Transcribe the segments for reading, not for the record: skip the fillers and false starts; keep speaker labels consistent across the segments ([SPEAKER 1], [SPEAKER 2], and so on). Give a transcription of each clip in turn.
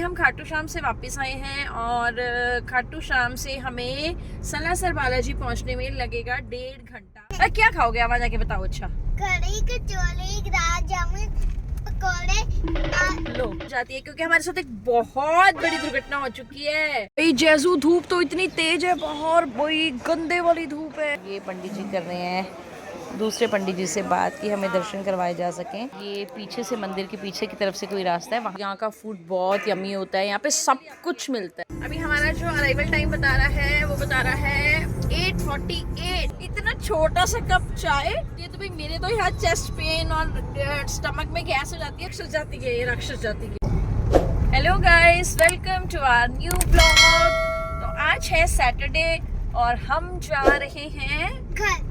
[SPEAKER 1] हम खाटू श्याम से वापस आए हैं और खाटू श्याम से हमें सलासर बालाजी पहुंचने में लगेगा 1.5 घंटा। क्या खाओगे आप जाके बताओ। अच्छा,
[SPEAKER 2] कढ़ी, कचौड़ी, गुलाब जामुन, पकौड़े
[SPEAKER 1] लो जाती है क्योंकि हमारे साथ एक बहुत बड़ी दुर्घटना हो चुकी है। भाई जैसू धूप तो इतनी तेज है बाहर, वही गंदे वाली धूप है। ये पंडित जी कर रहे हैं दूसरे पंडित जी से बात कि हमें दर्शन करवाए जा सकें। ये पीछे से मंदिर के पीछे की तरफ से कोई रास्ता है, वहाँ यहाँ का फूड बहुत यम्मी होता है, यहाँ पे सब कुछ मिलता है। अभी हमारा जो अराइवल टाइम बता रहा है वो बता रहा है 8:48। इतना छोटा सा कप चाय, ये तो भाई मेरे तो यहाँ चेस्ट पेन और स्टमक में गैस हो जाती है, अक्षर जाती है, ये राक्षस जाती है। Hello guys, welcome to our new blog. तो आज है सैटरडे और हम जा रहे हैं
[SPEAKER 2] घर।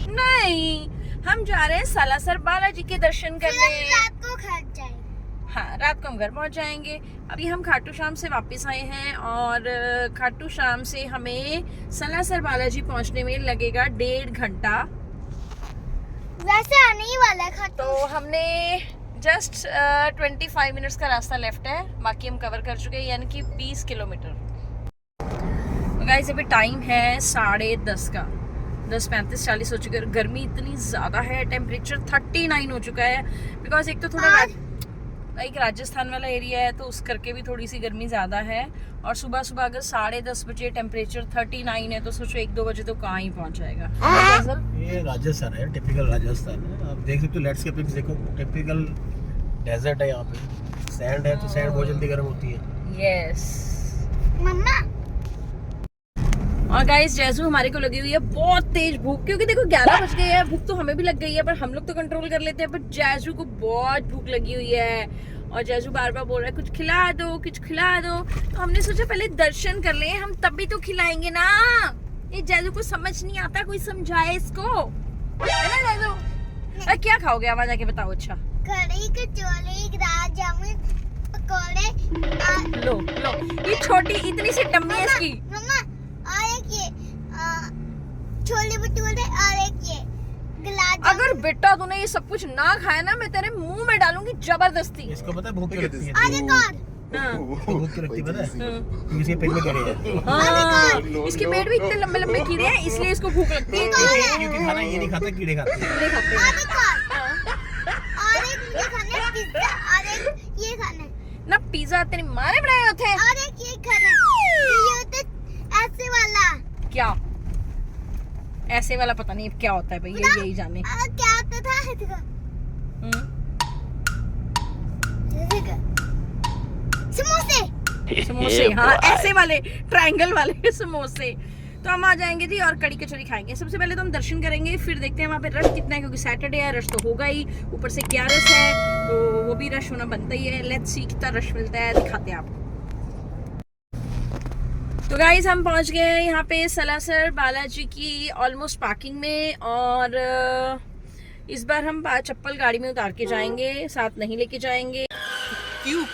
[SPEAKER 1] नहीं, हम जा रहे हैं सालासर बालाजी के दर्शन करने।
[SPEAKER 2] रात को घर जाए।
[SPEAKER 1] हाँ, रात को हम घर पहुंच जाएंगे। अभी हम खाटू श्याम से वापस आए हैं और खाटू श्याम से हमें सालासर बालाजी पहुंचने में लगेगा 1.5 घंटा।
[SPEAKER 2] वैसे आने ही वाला है खाटू।
[SPEAKER 1] तो हमने जस्ट 25 मिनट्स का रास्ता लेफ्ट है, बाकी हम कवर कर चुके हैं, यानी कि 20 किलोमीटर। तो गाइस अभी टाइम है 10:30 का, 10:35-40 हो चुके हैं। गर्मी इतनी ज़्यादा है, टेम्परेचर 39 हो चुका है। बिकॉज एक तो थोड़ा एक राजस्थान वाला एरिया है तो उस करके भी थोड़ी सी गर्मी ज़्यादा है। और सुबह सुबह अगर 10:30 बजे टेम्परेचर 39 है तो सोचो 1-2 बजे तो कहाँ ही पहुँच जाएगा।
[SPEAKER 3] ये राजस्थान है, टिपिकल राजस्थान है। आप देख सकते हो, लैंडस्केपिंग देखो, टिपिकल डेजर्ट है यहाँ पे। सैंड है तो सैंड बहुत जल्दी गर्म होती है।
[SPEAKER 1] यस
[SPEAKER 2] मम्मा।
[SPEAKER 1] और गाइस जैसू हमारे को लगी हुई है बहुत तेज भूख, क्योंकि देखो 11 बज गए हैं, भूख तो हमें भी लग गई है, पर हम लोग तो कंट्रोल कर लेते हैं, पर जैसू को बहुत भूख लगी हुई है। और जैसू बार बार बोल रहा है कुछ खिला दो, कुछ खिला दो। तो हमने सोचा पहले दर्शन कर ले, हम तभी तो खिलाएंगे ना। ये जैसू को समझ नहीं आता, कोई समझाए इसको, है ना जैसू? क्या खाओगे आप जाके बताओ। अच्छा,
[SPEAKER 2] कढ़ी, कचौड़ी, गुलाब जामुन, पकौड़े
[SPEAKER 1] लो लो, ये छोटी इतनी सी डम्मी है इसकी।
[SPEAKER 2] मम्मा, और एक ये छोले भटूरे और एक ये गुलाब जामुन।
[SPEAKER 1] अगर बेटा तूने ये सब कुछ ना खाया ना, मैं तेरे मुंह में डालूंगी जबरदस्ती।
[SPEAKER 3] इसको पता है भूख क्यों लगती है?
[SPEAKER 2] और एक और।
[SPEAKER 1] हाँ।
[SPEAKER 3] भूख क्यों लगती है पता है? क्योंकि इसके पेट में कीड़े हैं।
[SPEAKER 1] हाँ, इसके पेट में इतने लंबे लंबे कीड़े हैं, इसलिए इसको भूख लगती है।
[SPEAKER 3] क्योंकि खाना ये नहीं खाता, कीड़े खाते हैं।
[SPEAKER 1] कीड़े खाते
[SPEAKER 2] और
[SPEAKER 1] हैं।
[SPEAKER 2] एक और। और एक मुझे खाना है पिज्जा, और एक ये खाना है।
[SPEAKER 1] ना पिज्जा तेरी माँ ने बनाए होते हैं।
[SPEAKER 2] और एक ये खाना है। ये होता है ऐसे वाला।
[SPEAKER 1] क्या ऐसे वाला पता नहीं क्या होता है भाई, ये यही जाने।
[SPEAKER 2] क्या होता था? देखो, देखो। समोसे।
[SPEAKER 1] समोसे, हाँ ऐसे वाले ट्रायंगल वाले समोसे। तो हम आ जाएंगे जी और कड़ी कचौरी खाएंगे। सबसे पहले तो हम दर्शन करेंगे, फिर देखते हैं वहाँ पे रश कितना है, क्योंकि सैटरडे है, रश तो होगा ही। ऊपर से 11 है तो वो भी रश होना बनता ही है। लेट्स सी कितना रश मिलता है, दिखाते हैं आपको। तो गाइस हम पहुंच गए हैं यहाँ पे सालासर बालाजी की ऑलमोस्ट पार्किंग में। और इस बार हम चप्पल गाड़ी में उतार के जाएंगे, साथ नहीं लेके जाएंगे।
[SPEAKER 4] क्यों?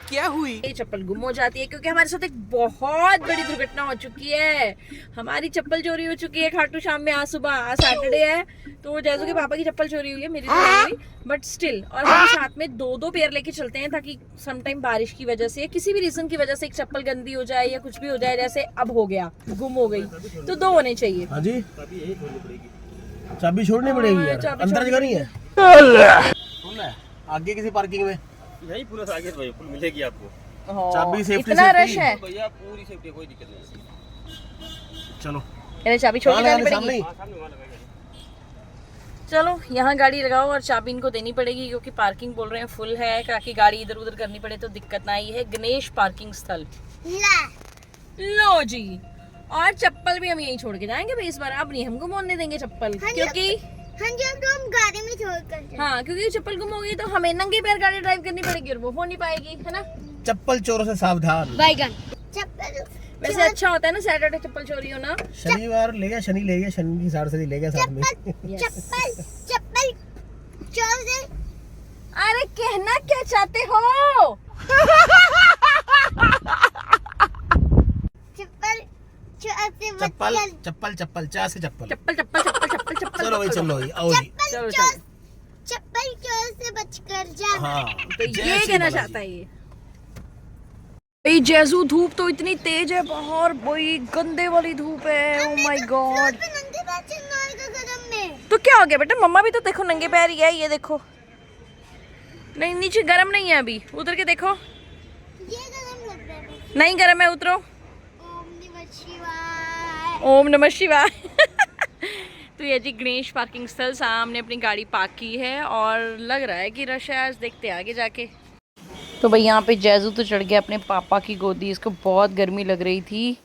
[SPEAKER 4] क्या हुई?
[SPEAKER 1] ये चप्पल गुम हो जाती है, क्योंकि हमारे साथ एक बहुत बड़ी दुर्घटना हो चुकी है। हमारी चप्पल चोरी हो चुकी है खाटू श्याम में। आज सुबह, आज सैटरडे है तो जैसू के पापा की चप्पल चोरी हुई है, मेरी चोरी हुई, बट स्टिल। और हम साथ में 2-2 पेयर लेके चलते हैं, ताकि समटाइम बारिश की वजह से, किसी भी रीजन की वजह से एक चप्पल गंदी हो जाए या कुछ भी हो जाए, जैसे अब हो गया, गुम हो गई, तो 2 होने चाहिए।
[SPEAKER 3] हाँ जी, चाबी छोड़नी पड़ेगी यार, अंदर जगह नहीं है। फुल है आगे किसी पार्किंग में,
[SPEAKER 4] यही पूरा आगे भाई फुल मिलेगी आपको।
[SPEAKER 3] चाबी सेफ्टी,
[SPEAKER 1] इतना रश है
[SPEAKER 4] भैया, पूरी सेफ्टी, कोई दिक्कत नहीं।
[SPEAKER 3] चलो
[SPEAKER 1] चाबी छोड़ के जानी पड़ेगी।
[SPEAKER 3] सामने ही।
[SPEAKER 1] चलो यहाँ गाड़ी लगाओ और चाबी इनको देनी पड़ेगी, क्योंकि पार्किंग बोल रहे हैं फुल है, ताकि गाड़ी इधर उधर करनी पड़े तो दिक्कत ना आई है। गणेश पार्किंग स्थल। लो जी, और चप्पल भी हम यहीं छोड़ के जाएंगे भाई इस बार। अब नहीं हम गुम होने देंगे चप्पल, क्योंकि
[SPEAKER 2] हाँ जी, हम तो हम गाड़ी में छोड़ कर जाएंगे।
[SPEAKER 1] हाँ, क्योंकि चप्पल गुम होगी तो हमें नंगे पैर गाड़ी ड्राइव करनी पड़ेगी और वो हो नहीं पाएगी, है ना।
[SPEAKER 3] चप्पल चोरों से सावधान।
[SPEAKER 1] बैगन।
[SPEAKER 2] चप्पल
[SPEAKER 1] वैसे अच्छा होता है ना सैटरडे चप्पल चोरी होना।
[SPEAKER 3] शनिवार ले गया, शनि ले गया, शनि की साड़ से ले गया साथ में।
[SPEAKER 2] चप्पल चप्पल चोर से।
[SPEAKER 1] अरे कहना क्या चाहते हो?
[SPEAKER 2] चप्पल
[SPEAKER 3] चप्पल चप्पल चप्पल चा से चप्पल
[SPEAKER 1] चप्पल चप्पल चप्पल चप्पल चप्पल।
[SPEAKER 3] चलो भाई, चलो भाई, आओ जी।
[SPEAKER 1] चलो चलो
[SPEAKER 2] चप्पल चोर से बचकर जाना।
[SPEAKER 3] हाँ
[SPEAKER 1] तो
[SPEAKER 3] जय
[SPEAKER 1] ये
[SPEAKER 3] श्री
[SPEAKER 1] कहना
[SPEAKER 3] बालाजी।
[SPEAKER 1] चाहता है ये। भाई जैसू धूप तो इतनी तेज है बाहर, वही गंदे वाली धूप है। Oh my God.
[SPEAKER 2] पे नंगे पैर चलना होगा गरम में।
[SPEAKER 1] तो क्या हो गया बेटा, मम्मा भी तो देखो नंगे पैर ही है, ये देखो। नहीं नीचे गर्म नहीं है अभी, उतर के देखो।
[SPEAKER 2] ये गरम लग रहा है।
[SPEAKER 1] नहीं गर्म है, उतरो।
[SPEAKER 2] ओम नमः शिवाय।
[SPEAKER 1] ओम नमः शिवाय। तो ये जी गणेश पार्किंग स्थल सामने अपनी गाड़ी पार्क की है और लग रहा है कि रश है, आज देखते हैं आगे जाके। तो भाई यहाँ पे जैजू तो चढ़ गया अपने पापा की गोदी, इसको बहुत गर्मी लग रही थी।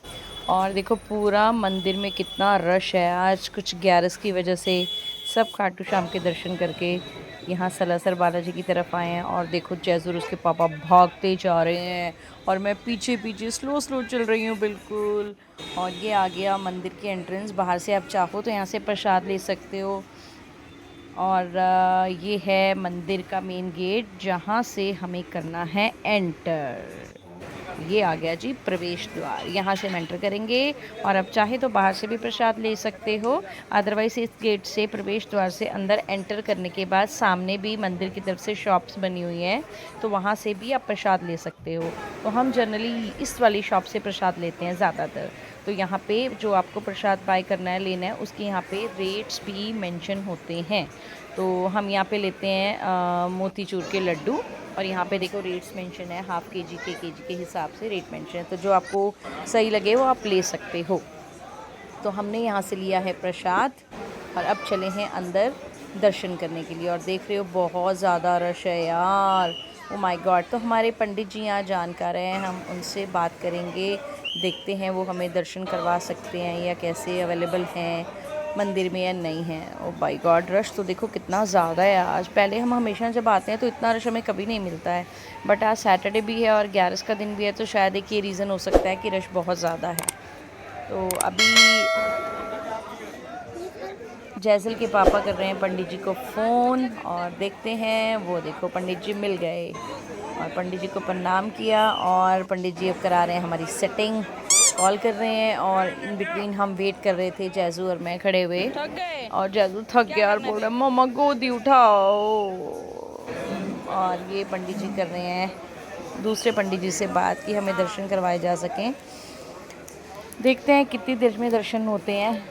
[SPEAKER 1] और देखो पूरा मंदिर में कितना रश है आज, कुछ ग्यारस की वजह से सब खाटू श्याम के दर्शन करके यहाँ सलासर बालाजी की तरफ आए हैं। और देखो जैजू और उसके पापा भागते जा रहे हैं और मैं पीछे पीछे स्लो स्लो चल रही हूँ बिल्कुल। और ये आ गया मंदिर की एंट्रेंस, बाहर से आप चाहो तो यहाँ से प्रसाद ले सकते हो। और ये है मंदिर का मेन गेट जहाँ से हमें करना है एंटर। ये आ गया जी प्रवेश द्वार, यहाँ से हम एंटर करेंगे। और अब चाहे तो बाहर से भी प्रसाद ले सकते हो, अदरवाइज इस गेट से प्रवेश द्वार से अंदर एंटर करने के बाद सामने भी मंदिर की तरफ से शॉप्स बनी हुई हैं, तो वहाँ से भी आप प्रसाद ले सकते हो। तो हम जनरली इस वाली शॉप से प्रसाद लेते हैं ज़्यादातर। तो यहाँ पे जो आपको प्रसाद बाय करना है, लेना है, उसके यहाँ पे रेट्स भी मेंशन होते हैं। तो हम यहाँ पे लेते हैं मोतीचूर के लड्डू, और यहाँ पे देखो रेट्स मेंशन है, हाफ केजी के हिसाब से रेट मेंशन है। तो जो आपको सही लगे वो आप ले सकते हो। तो हमने यहाँ से लिया है प्रसाद और अब चले हैं अंदर दर्शन करने के लिए। और देख रहे हो बहुत ज़्यादा रश है यार, ओ माय गॉड। तो हमारे पंडित जी यहाँ जानकार हैं, हम उनसे बात करेंगे, देखते हैं वो हमें दर्शन करवा सकते हैं या कैसे अवेलेबल हैं मंदिर में या नहीं है। ओ माय गॉड, रश तो देखो कितना ज़्यादा है आज। पहले हम हमेशा जब आते हैं तो इतना रश हमें कभी नहीं मिलता है, बट आज सैटरडे भी है और 11 का दिन भी है, तो शायद एक ये रीज़न हो सकता है कि रश बहुत ज़्यादा है। तो अभी जैसल के पापा कर रहे हैं पंडित जी को फ़ोन, और देखते हैं। वो देखो पंडित जी मिल गए और पंडित जी को प्रणाम किया, और पंडित जी अब करा रहे हैं हमारी सेटिंग, कॉल कर रहे हैं। और इन बिटवीन हम वेट कर रहे थे, जैजू और मैं खड़े हुए, और जैजू थक गया और बोल रहा है मम्मा गोदी उठाओ। और ये पंडित जी कर रहे हैं दूसरे पंडित जी से बात कि हमें दर्शन करवाए जा सकें। देखते हैं कितनी देर में दर्शन होते हैं,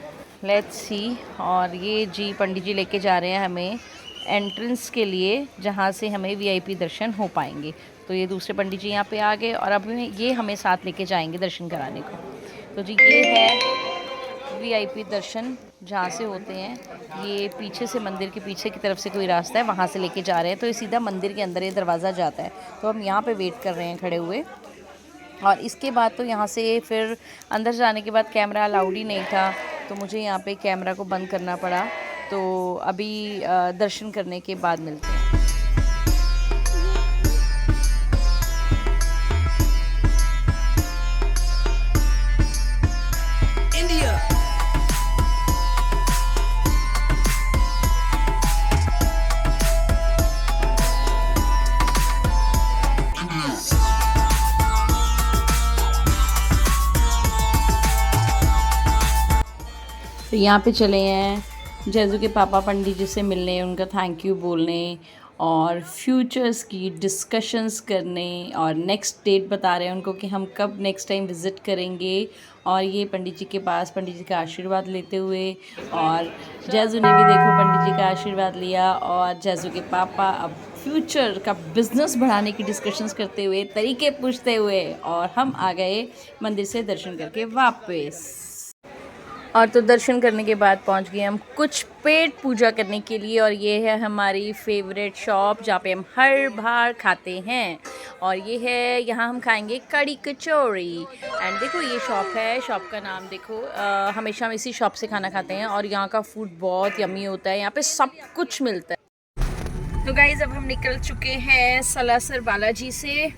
[SPEAKER 1] लेट्स सी। और ये जी पंडित जी लेके जा रहे हैं हमें एंट्रेंस के लिए, जहाँ से हमें वीआईपी दर्शन हो पाएंगे। तो ये दूसरे पंडित जी यहाँ पे आ गए और अब ये हमें साथ लेके जाएंगे दर्शन कराने को। तो जी ये है वीआईपी दर्शन जहाँ से होते हैं। ये पीछे से मंदिर के पीछे की तरफ से कोई रास्ता है, वहाँ से लेके जा रहे हैं। तो ये सीधा मंदिर के अंदर ये दरवाज़ा जाता है। तो हम यहाँ पे वेट कर रहे हैं खड़े हुए। और इसके बाद तो यहाँ से फिर अंदर जाने के बाद कैमरा अलाउड ही नहीं था, तो मुझे यहाँ पे कैमरा को बंद करना पड़ा। तो अभी दर्शन करने के बाद मिलते हैं। तो यहाँ पे चले हैं जैजू के पापा पंडित जी से मिलने, उनका थैंक यू बोलने और फ्यूचर्स की डिस्कशंस करने, और नेक्स्ट डेट बता रहे हैं उनको कि हम कब नेक्स्ट टाइम विज़िट करेंगे। और ये पंडित जी के पास पंडित जी का आशीर्वाद लेते हुए, और जैजू ने भी देखो पंडित जी का आशीर्वाद लिया। और जैजू के पापा अब फ्यूचर का बिज़नेस बढ़ाने की डिस्कशंस करते हुए, तरीके पूछते हुए, और हम आ गए मंदिर से दर्शन करके वापस। और तो दर्शन करने के बाद पहुंच गए हम कुछ पेट पूजा करने के लिए, और ये है हमारी फेवरेट शॉप जहाँ पे हम हर बार खाते हैं। और ये है, यहाँ हम खाएंगे कड़ी कचौड़ी। एंड देखो ये शॉप है, शॉप का नाम देखो। हमेशा हम इसी शॉप से खाना खाते हैं और यहाँ का फूड बहुत यम्मी होता है, यहाँ पे सब कुछ मिलता है। तो गाइज़ अब हम निकल चुके हैं सलासर बालाजी से।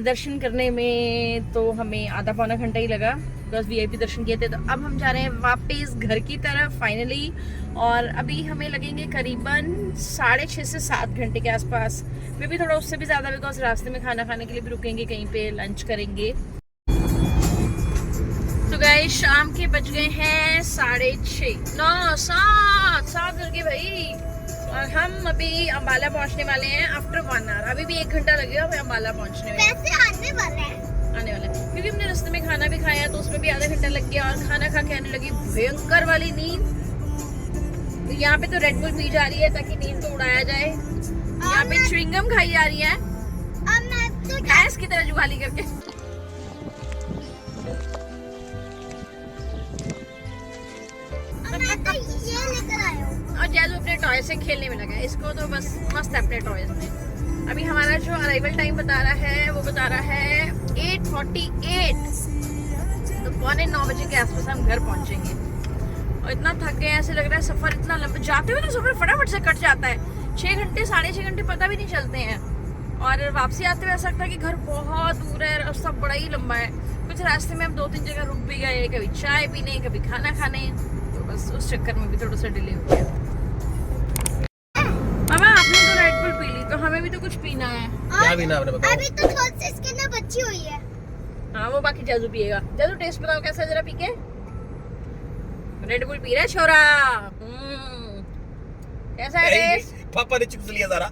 [SPEAKER 1] दर्शन करने में तो हमें आधा पौना घंटा ही लगा, बस वीआईपी दर्शन किए थे। तो अब हम जा रहे हैं वापस घर की तरफ फाइनली, और अभी हमें लगेंगे करीबन 6.5 से 7 घंटे के आसपास, मे भी थोड़ा उससे भी ज़्यादा, बिकॉज रास्ते में खाना खाने के लिए भी रुकेंगे, कहीं पे लंच करेंगे। तो गाइस शाम के बज गए हैं 6:30, 9, 7 करके भाई और हम अभी अम्बाला पहुंचने वाले हैं आफ्टर 1 आवर। अभी भी 1 घंटा लगेगा हमें अम्बाला पहुंचने में।
[SPEAKER 2] वैसे आने वाला है।
[SPEAKER 1] आने वाला है क्योंकि हमने रास्ते में खाना भी खाया तो उसमें भी आधा घंटा लग गया और खाना खा के आने लगी भयंकर वाली नींद। तो यहाँ पे तो रेड बुल पी जा रही है ताकि नींद को उड़ाया जाए। यहाँ पे च्युइंगम खाई जा रही है
[SPEAKER 2] अब मैं तो
[SPEAKER 1] गैस की तरह जुगाली करके।
[SPEAKER 2] मैं तो ये लेकर आया हूँ।
[SPEAKER 1] और जैजू अपने टॉय से खेलने में लगा है। इसको तो बस मस्त है अपने टॉयज में। अभी हमारा जो अराइवल टाइम बता रहा है वो बता रहा है 8:48। तो 8:45 बजे के आसपास हम घर पहुंचेंगे। और इतना थक गए ऐसे लग रहा है सफर इतना लंबा, जाते हुए तो सफर फटाफट से कट जाता है। 6 घंटे 6.5 घंटे पता भी नहीं चलते हैं। और वापसी आते हुए ऐसा लगता है कि घर बहुत दूर है, रास्ता बड़ा ही लंबा है। कुछ रास्ते में हम 2-3 जगह रुक भी गए, कभी चाय पीने कभी खाना खाने। तो बस उस चक्कर में भी थोड़ा सा डिले हो गया। मामा आपने तो रेड बुल पी ली तो हमें भी तो कुछ पीना है।
[SPEAKER 3] क्या पीना आपने बताओ?
[SPEAKER 2] अभी तो थोड़ी सी इसके अंदर बची हुई है।
[SPEAKER 1] हाँ वो बाकी जादू पिएगा। जादू टेस्ट बताओ कैसा है जरा पी के। रेड बुल पी रहा है छोरा। कैसा है टेस्ट?
[SPEAKER 3] पापा ने चुस लिया सारा।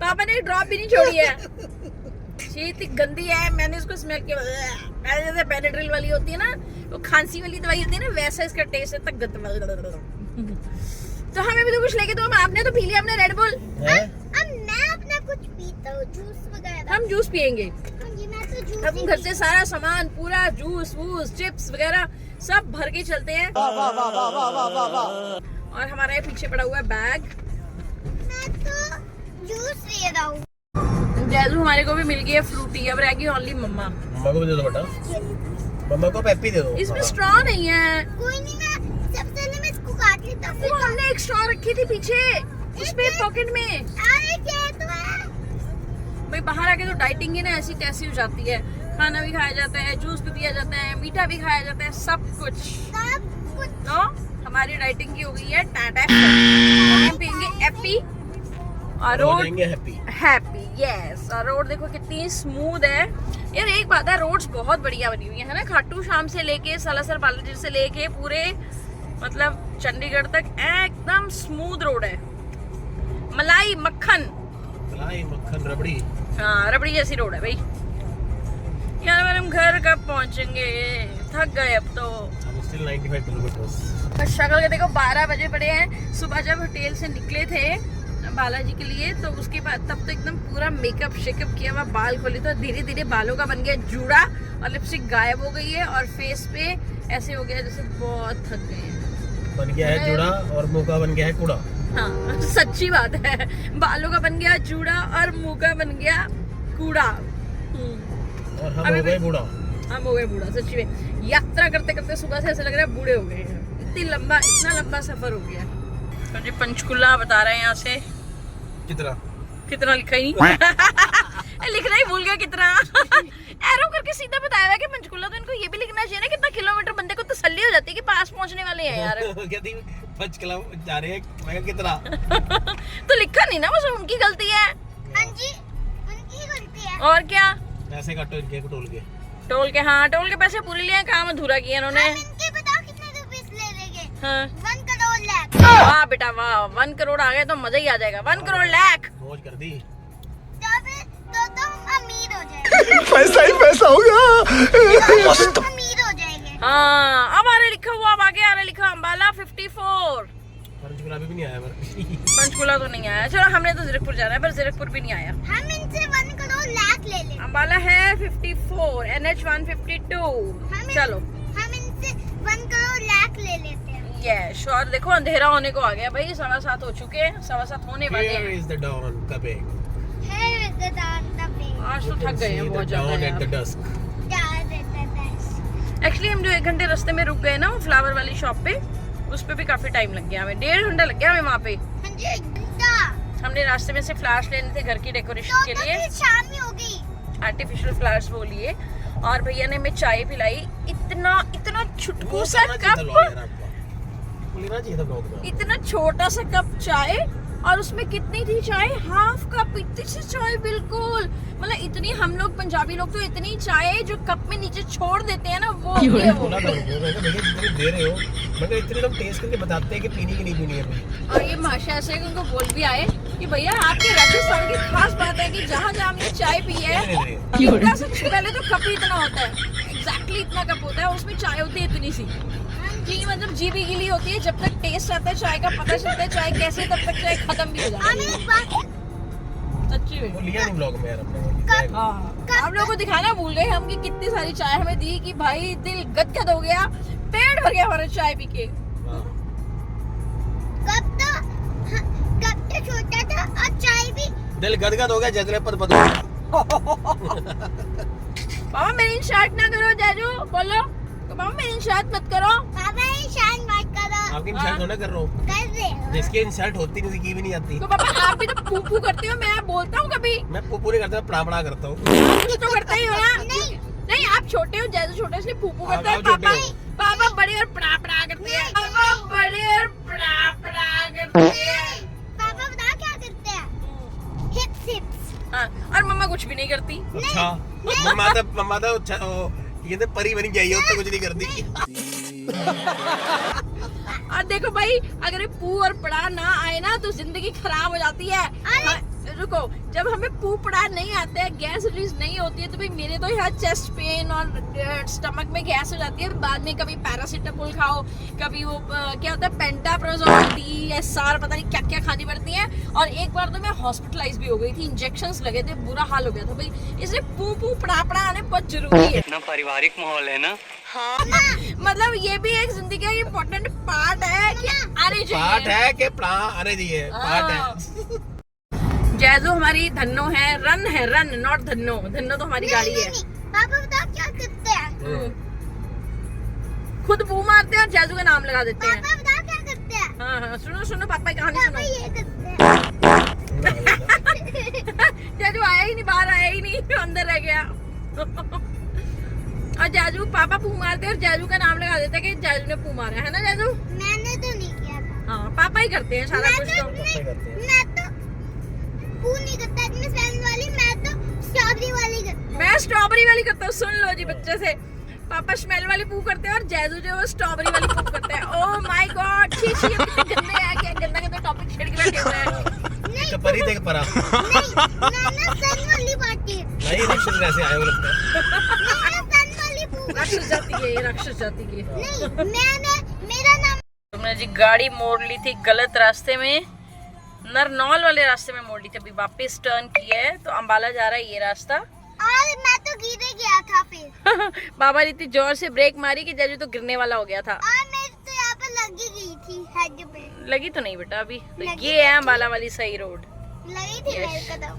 [SPEAKER 1] पापा ने ड्रॉप भी नहीं छोड़ी है। शीत गंदी है। मैंने उसको स्मेल किया जैसे बेनेड्रिल वाली होती है ना, वो खांसी वाली दवाई होती है ना, वैसा इसका टेस्ट है। तक तो हमें भी तो कुछ लेके दो। आपने तो पी लिया हमने रेड बुल।
[SPEAKER 2] अब मैं अपना कुछ पीता हूँ, जूस वगैरह।
[SPEAKER 1] हम जूस पियेंगे।
[SPEAKER 2] हाँ जी, मैं तो जूस
[SPEAKER 1] हम
[SPEAKER 2] ही
[SPEAKER 1] घर से सारा सामान पूरा जूस वूस चिप्स वगैरह सब भर के चलते हैं। और हमारा ये पीछे पड़ा हुआ है बैग।
[SPEAKER 2] मैं तो जूस ले रहा हूँ।
[SPEAKER 1] जैजू हमारे को भी मिल गई है फ्रूटी। अब रहेगी ओनली मम्मा।
[SPEAKER 3] मम्मा को भी दे दो बेटा। मम्मा को पेप्सी दे दो।
[SPEAKER 1] इसमें
[SPEAKER 3] हाँ।
[SPEAKER 1] स्ट्रॉ नहीं है।
[SPEAKER 2] कोई नहीं, मैं सबसे पहले मैं इसको काट लेता हूँ।
[SPEAKER 1] वो हमने एक स्ट्रॉ रखी थी पीछे उसपे पॉकेट में।
[SPEAKER 2] अरे क्या तो है?
[SPEAKER 1] भाई बाहर आके तो डाइटिंग ही ना ऐसी तैसी हो जाती है। खाना भी खाया जाता है, जूस भी पिया जाता है, मीठा भी खाया जाता है, सब कुछ।
[SPEAKER 2] सब कुछ।
[SPEAKER 1] तो हमारी डाइटिंग की हो गई है टाटा। हम पियेंगे एपी और रोड हैप्पी। यस। और रोड देखो कितनी स्मूथ है यार। एक बात है, रोड्स बहुत बढ़िया बनी हुई है ना। खाटू श्याम से लेके सालासर बालाजी से लेके पूरे मतलब चंडीगढ़ तक एकदम स्मूथ रोड है। मलाई मक्खन
[SPEAKER 3] रबड़ी।
[SPEAKER 1] हाँ रबड़ी जैसी रोड है भाई। यार हम घर कब पहुंचेंगे? थक गए अब तो।
[SPEAKER 3] Still 95 kilometre.
[SPEAKER 1] शक्ल के देखो 12 बजे पड़े हैं। सुबह जब होटल से निकले थे बालाजी के लिए तो उसके बाद तब तो एकदम पूरा मेकअप शेकअप किया हुआ, बाल खोले तो धीरे धीरे बालों का बन गया जूड़ा और लिपस्टिक गायब हो गई है और फेस पे ऐसे हो गया जैसे बहुत थक गए हैं।
[SPEAKER 3] बन गया है जूड़ा और मुंह का बन गया है कूड़ा।
[SPEAKER 1] हाँ सच्ची बात है। बालों का बन गया जूड़ा और मुंह का बन गया कूड़ा।
[SPEAKER 3] और हम हो गए बूढ़ा।
[SPEAKER 1] हम हो गए बूढ़ा सच्ची में। यात्रा करते करते सुबह से ऐसा लग रहा है बूढ़े हो गए हैं। इतना लंबा सफर हो गया। तो जी पंचकुला बता रहे हैं यहाँ से। कितना लिखा ही नहीं। लिखना ही भूल गया कितना। एरो करके सीधा बताया हुआ कि पंचकुला। तो इनको ये भी लिखना चाहिए ना कितना किलोमीटर। बंदे को तसल्ली हो जाती है कि पास पहुंचने वाले हैं यार।
[SPEAKER 3] कहती पंचकुला जा रहे हैं। मैं कितना
[SPEAKER 1] तो लिखा नहीं ना, बस उनकी गलती है।
[SPEAKER 2] हाँ जी, उनकी गलती है।
[SPEAKER 1] और क्या?
[SPEAKER 3] पैसे काटो इनके
[SPEAKER 1] टोल के। हाँ टोल के पैसे पूरे लिए, काम अधूरा किया इन्होंने।
[SPEAKER 2] इनके बताओ कितने रुपीस ले लेंगे?
[SPEAKER 1] हाँ
[SPEAKER 2] 1 करोड़ लाख।
[SPEAKER 1] वाह बेटा वाह। 1 करोड़ आ गए तो मजा ही आ जाएगा। 1 करोड़ लाख
[SPEAKER 3] मौज कर दी।
[SPEAKER 2] तो हम अमीर हो जाएंगे।
[SPEAKER 3] पैसा ही पैसा होगा।
[SPEAKER 2] अमीर हो जाएंगे।
[SPEAKER 1] हाँ अब आ रहा लिखा हुआ। अब आगे आ रहा लिखा अम्बाला 54।
[SPEAKER 3] पंचकुला भी नहीं आया
[SPEAKER 1] पंचकुला तो नहीं आया। चलो हमने तो जीरकपुर जाना है पर जीरकपुर भी नहीं आया।
[SPEAKER 2] हम इनसे 1 करोड़ लाख ले लें।
[SPEAKER 1] अम्बाला है 54 NH 152। चलो
[SPEAKER 2] हम इनसे 1 करोड़ लाख ले लेते हैं।
[SPEAKER 1] यस। और देखो अंधेरा होने को आ गया भाई। 7:15 हो चुके हैं। 7:15 होने वाले
[SPEAKER 3] Here
[SPEAKER 1] हैं।
[SPEAKER 3] is the dawn coming.
[SPEAKER 2] Here is the dawn coming.
[SPEAKER 1] आज तो थक गए हैं
[SPEAKER 3] See
[SPEAKER 1] बहुत
[SPEAKER 3] the dawn at the
[SPEAKER 1] ज्यादा।
[SPEAKER 3] dusk.
[SPEAKER 2] Dawn at the dusk.
[SPEAKER 1] Actually हम जो 1 घंटे रास्ते में रुक गए ना वो फ्लावर वाली शॉप पे, उस पे भी काफी टाइम लग गया हमें। 1.5 घंटा लग गया हमें वहाँ पे।
[SPEAKER 2] हाँ जी, 1 घंटा।
[SPEAKER 1] हमने रास्ते में से फ्लावर्स लेने थे घर की डेकोरेशन के लिए।
[SPEAKER 2] फिर शाम ही हो गई।
[SPEAKER 1] आर्टिफिशियल फ्लावर्स बोलिए। और भैया ने हमें चाय पिलाई। इतना छुटकू
[SPEAKER 3] वो
[SPEAKER 1] सा
[SPEAKER 3] करना चाहिए था
[SPEAKER 1] कप,
[SPEAKER 3] vlog यार आपको। लेना चाहिए था vlog में।
[SPEAKER 1] इतना छोटा सा कप चाय और उसमें कितनी थी चाय, हाफ कप, इतनी सी चाय बिल्कुल, मतलब इतनी, हम लोग पंजाबी लोग तो इतनी चाय जो कप में नीचे छोड़ देते हैं ना वो होती है वो।
[SPEAKER 3] बोला था उनको, मैंने कहा भैया जितनी दे रहे हो, मैं कहा इतनी तुम टेस्ट करके बताते हैं कि पीनी की नहीं पीनी है भाई।
[SPEAKER 1] और ये माशा ऐसे कि उनको बोल भी आए कि भैया आपके राजस्थान की खास बात है कि जहाँ जहाँ हमने चाय पी है इनका सबसे पहले तो कप ही इतना होता है, एग्जैक्टली इतना कप होता है, उसमें चाय होती है इतनी सी कि मतलब जीभी गीली होती है, जब तक टेस्ट आता है चाय का पता चलता है चाय कैसे, तब तक चाय खत्म भी हो जाती है। सच्ची में
[SPEAKER 3] वो लिया नहीं ब्लॉग में यार हमने।
[SPEAKER 1] हाँ, आप लोगों को दिखाना भूल गए हम कि कितनी सारी चाय हमें दी कि भाई दिल गदगद हो गया, पेट भर गया हमारा चाय पी के।
[SPEAKER 2] कब तो छोटा था और चाय भी
[SPEAKER 3] दिल गदगद हो गया जजरे पर बदल।
[SPEAKER 1] पापा मेरी शर्ट ना करो जाजू, बोलो तो पापा मेरी इंशर्ट मत करो।
[SPEAKER 2] पापा इंसान मत करो।
[SPEAKER 3] आपकी इंसल्ट होना कर रहा हूँ,
[SPEAKER 2] कर रहे हो।
[SPEAKER 3] जिसकी इंसल्ट होती नहीं उसकी भी नहीं आती।
[SPEAKER 1] तो पापा आप भी तो पू पू करते हो, मैं बोलता हूँ कभी,
[SPEAKER 3] मैं पुप्पू नहीं करता, पड़ा करता हूँ।
[SPEAKER 1] कुछ तो करता ही हो ना। नहीं आप छोटे हो, जैसे छोटे इसलिए पू पू करते हैं,
[SPEAKER 3] आप छोटे
[SPEAKER 1] पापा
[SPEAKER 3] हो।
[SPEAKER 1] पापा बड़े और पड़ा पड़ा करते हैं, पापा बड़े और पड़ा पड़ा करते हैं।
[SPEAKER 2] पापा बता क्या करते हैं? हिप्स हिप्स।
[SPEAKER 1] हाँ, और मम्मा कुछ भी नहीं करती।
[SPEAKER 3] अच्छा मम्मा तो अच्छा ये तो परी बनी जाइए, उससे कुछ नहीं करती।
[SPEAKER 1] और देखो भाई अगर ये पू और पड़ा ना आए ना तो जिंदगी खराब हो जाती है। हाँ, रुको, जब हमें पू पड़ा नहीं आते हैं, गैस रिलीज नहीं होती है, तो भाई मेरे तो यहाँ चेस्ट पेन और स्टमक में गैस हो जाती है, बाद में कभी पैरासीटामोल खाओ, कभी वो क्या होता है पेंटाप्रोजोल, DSR, पता नहीं क्या क्या खानी पड़ती है। और एक बार तो मैं हॉस्पिटलाइज भी हो गई थी, इंजेक्शंस लगे थे, बुरा हाल हो गया था भाई, इसलिए पू पू पड़ा पड़ा आने बहुत जरूरी है।
[SPEAKER 4] इतना पारिवारिक माहौल है ना।
[SPEAKER 1] हाँ, मतलब ये भी एक जिंदगी का इम्पोर्टेंट पार्ट है कि आने चाहिए।
[SPEAKER 3] पार्ट है कि प्ला आने चाहिए, पार्ट है।
[SPEAKER 1] जैजू हमारी धन्नो है, रन नॉट धन्नो, धन्नो तो हमारी गाड़ी है।
[SPEAKER 2] पापा बता क्या करते हैं?
[SPEAKER 1] खुद पू मारते हैं और जैजू का नाम लगा देते हैं।
[SPEAKER 2] पापा बता क्या करते हैं?
[SPEAKER 1] हाँ हाँ, सुनो सुनो पापा की कहानी
[SPEAKER 2] पापा
[SPEAKER 1] सुनो।
[SPEAKER 2] ये करते हैं।
[SPEAKER 1] जैजू आया ही नहीं, बाहर आया ही नहीं, अंदर रह गया। और जैजू पापा पू मारते हैं और जैजू का नाम लगा देते हैं कि जैजू ने पू मारा है ना जैजू।
[SPEAKER 2] मैंने तो नहीं किया था।
[SPEAKER 1] हाँ पापा ही करते हैं सारा कुछ तो।
[SPEAKER 2] मैं तो पू नहीं करता इतने सेंस वाली, मैं तो स्ट्रॉबेरी वाली करता।
[SPEAKER 1] मैं स्ट्रॉबेरी वाली करता हूँ, सुन लो जी बच्चे से। पापा स्मेल वाली पू करते हैं और जैजू जो है वो स्ट्रॉबेरी वाली पू करते हैं। ओह माय गॉड, छी छी, कितने गंदे हैं, क्या गंदा गंदा टॉपिक छेड़ के बैठे हुए हैं।
[SPEAKER 3] तो परी देख परा
[SPEAKER 2] नहीं, मैंने सन वाली बात की।
[SPEAKER 3] नहीं रिक्शा ऐसे आए हो लगता है।
[SPEAKER 2] मैंने सन वाली पू
[SPEAKER 1] राक्षस जाति की, ये राक्षस जाति की।
[SPEAKER 2] नहीं, मैंने मेरा नाम
[SPEAKER 1] तुमने जी गाड़ी मोड़ ली थी गलत रास्ते में, नरनौल वाले रास्ते में मोड़ ली थी, अभी वापस टर्न किया है तो अंबाला जा रहा है ये रास्ता।
[SPEAKER 2] और मैं तो गिरे गया था फिर।
[SPEAKER 1] बाबा ने इतनी जोर से ब्रेक मारी कि जैजू तो गिरने वाला हो गया था।
[SPEAKER 2] और मेरे तो यहाँ पर लगी गई थी हेड पे।
[SPEAKER 1] लगी तो नहीं बेटा अभी तो,
[SPEAKER 2] लगी
[SPEAKER 1] ये है अंबाला वाली सही रोड।
[SPEAKER 2] लगी थी मेरे को तो।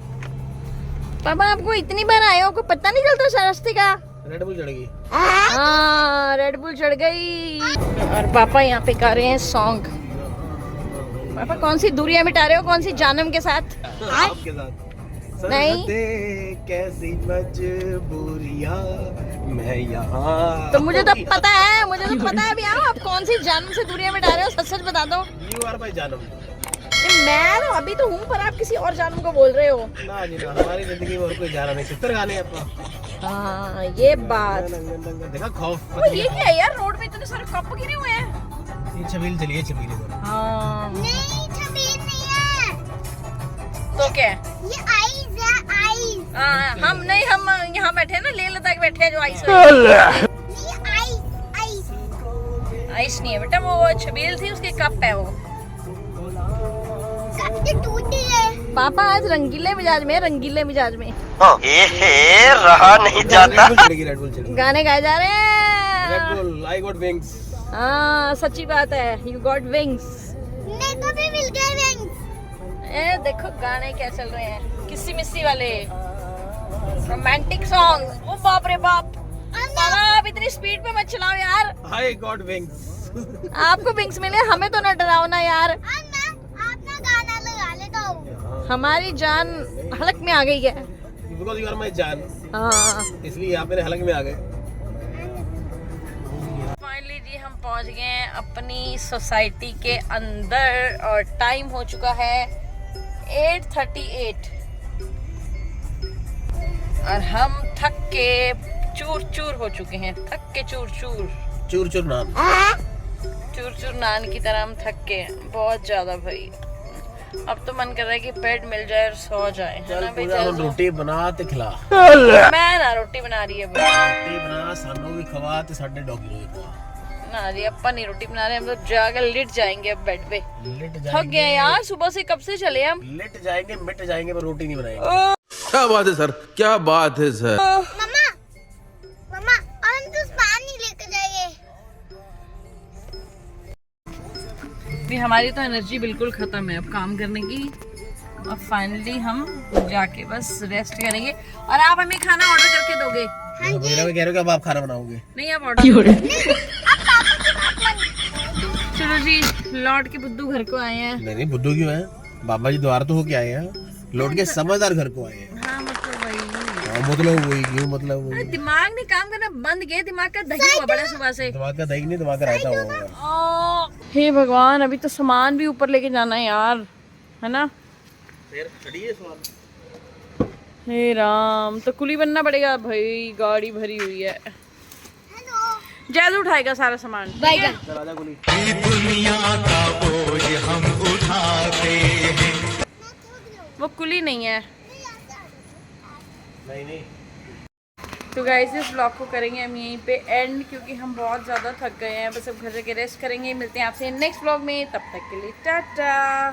[SPEAKER 1] पापा आपको इतनी बार आए हो, को पता नहीं चलता उस रास्ते का।
[SPEAKER 3] रेड बुल चढ़ गई।
[SPEAKER 1] हाँ रेड बुल चढ़ गई। और पापा यहाँ पे गा रहे हैं सॉन्ग। पापा कौन सी दूरियां मिटा रहे हो, कौन सी जानम के साथ?
[SPEAKER 3] आपके साथ
[SPEAKER 1] नहीं।
[SPEAKER 3] कैसी मजबूरियां मैं यहाँ।
[SPEAKER 1] तो मुझे तो पता है, मुझे तो पता है भैया आप कौन सी जानम से दूरियां मिटा रहे हो, सच सच बता दो।
[SPEAKER 3] यू आर माय जानम।
[SPEAKER 1] मैं तो अभी तो हूँ पर आप किसी और जानम को बोल रहे हो।
[SPEAKER 3] ना जी ना, हमारी जिंदगी में और कोई जाना नहीं, चित्र गाने अपना।
[SPEAKER 1] हाँ ये बात।
[SPEAKER 3] देखा खौफ।
[SPEAKER 1] ओ, ये क्या है यार, रोड में इतने सारे कप गिरे हुए हैं।
[SPEAKER 3] ये छबील चलिए छबील इधर।
[SPEAKER 1] हाँ
[SPEAKER 2] नहीं, छबील नहीं है,
[SPEAKER 1] तो क्या है?
[SPEAKER 2] ये आइस है, आइस।
[SPEAKER 1] हम नहीं, हम यहाँ बैठे हैं ना, लेह लद्दाख बैठे हैं जो आइस
[SPEAKER 2] ये आइस, आइस।
[SPEAKER 1] आइस नहीं है बेटा, वो छबील थी उसके कप है वो।
[SPEAKER 2] कब से टूटी है।
[SPEAKER 1] पापा आज रंगीले मिजाज में, रंगीले मिजाज में
[SPEAKER 4] रहा नहीं जाता।
[SPEAKER 3] रेड बुल चढ़ेगी।
[SPEAKER 1] गाने गाए जा रहे हैं।
[SPEAKER 3] Red Bull I got wings.
[SPEAKER 1] हाँ सच्ची बात है, यू गॉट विंग्स।
[SPEAKER 2] मेरे को भी मिल गए विंग्स।
[SPEAKER 1] ए देखो गाने क्या चल रहे हैं, किसी मिस्सी वाले रोमांटिक सॉन्ग। ओ बाप रे बाप, पापा आप इतनी स्पीड पे मत चलाओ यार।
[SPEAKER 3] आई गॉट विंग्स।
[SPEAKER 1] आपको विंग्स मिले, हमें तो न डराओ ना यार।
[SPEAKER 2] और मैं अपना गाना लगा लेता हूँ।
[SPEAKER 1] हमारी जान हलक में आ गई है।
[SPEAKER 3] बिकॉज़ यू आर माय जान,
[SPEAKER 1] हाँ
[SPEAKER 3] इसलिए आप मेरे हलक में आ गए।
[SPEAKER 1] फाइनली जी हम पहुंच गए हैं अपनी सोसाइटी के अंदर और टाइम हो चुका है 8:38 और हम थक के चूर चूर हो चुके हैं, थक के चूर चूर
[SPEAKER 3] चूर चूर नान
[SPEAKER 1] की तरह हम थक के हैं बहुत ज्यादा भाई। अब तो मन कर रहा है कि बेड मिल जाए और सो जाए, है ना भाई?
[SPEAKER 3] पूरा रोटी बना ते खिला,
[SPEAKER 1] मैं ना रोटी बना रही है भाई,
[SPEAKER 3] रोटी बना सानू भी खवा ते साडे डॉगी नु भी खवा
[SPEAKER 1] ना जी अप्पा नहीं रोटी बना रहे, हम तो जाकर लिट जाएंगे अब बेड पे।
[SPEAKER 3] लिट
[SPEAKER 1] थक
[SPEAKER 3] जाएंगे
[SPEAKER 1] गए यार, सुबह से कब से चले हम।
[SPEAKER 3] लिट जाएंगे मिट जाएंगे पर रोटी नहीं बनाएंगे।
[SPEAKER 4] क्या बात है सर, क्या बात है सर।
[SPEAKER 2] मम्मा मम्मा और हम तो पानी लेकर जाएंगे।
[SPEAKER 1] भी हमारी तो एनर्जी बिल्कुल खत्म है अब काम करने की। अब फाइनली हम जाके बस रेस्ट करेंगे और आप हमें खाना ऑर्डर करके दोगे?
[SPEAKER 3] हाँ मेरा भी कह रहे हो कि अब आप खाना बनाओगे?
[SPEAKER 1] नहीं आप ऑर्डर। चलो जी लौट के बुद्धू घर को आए हैं।
[SPEAKER 3] नहीं बुद्धू क्यों है, बाबा जी द्वार तो होके आए हैं, लौट के समझदार घर को आए हैं।
[SPEAKER 1] हाँ मतलब वही,
[SPEAKER 3] मतलब वही क्यों, मतलब वही
[SPEAKER 1] दिमाग ने काम करना बंद किया, दिमाग का दही हुआ बड़ा सुबह से।
[SPEAKER 3] दिमाग का दही नहीं, दिमाग का रायता होगा।
[SPEAKER 1] हे भगवान, अभी तो सामान भी ऊपर लेके जाना है यार, है ना?
[SPEAKER 3] फिर खड़ी है सवाल।
[SPEAKER 1] हे राम, तो कुली बनना पड़ेगा भाई, गाड़ी भरी हुई है। जैद उठाएगा सारा सामान। बैगन
[SPEAKER 3] राजा कुली
[SPEAKER 1] वो कुली नहीं है।
[SPEAKER 3] नहीं
[SPEAKER 1] तो गाइस इस ब्लॉग को करेंगे हम यहीं पे एंड, क्योंकि हम बहुत ज़्यादा थक गए हैं। बस अब घर जाके रेस्ट करेंगे। मिलते हैं आपसे नेक्स्ट ब्लॉग में, तब तक के लिए टाटा।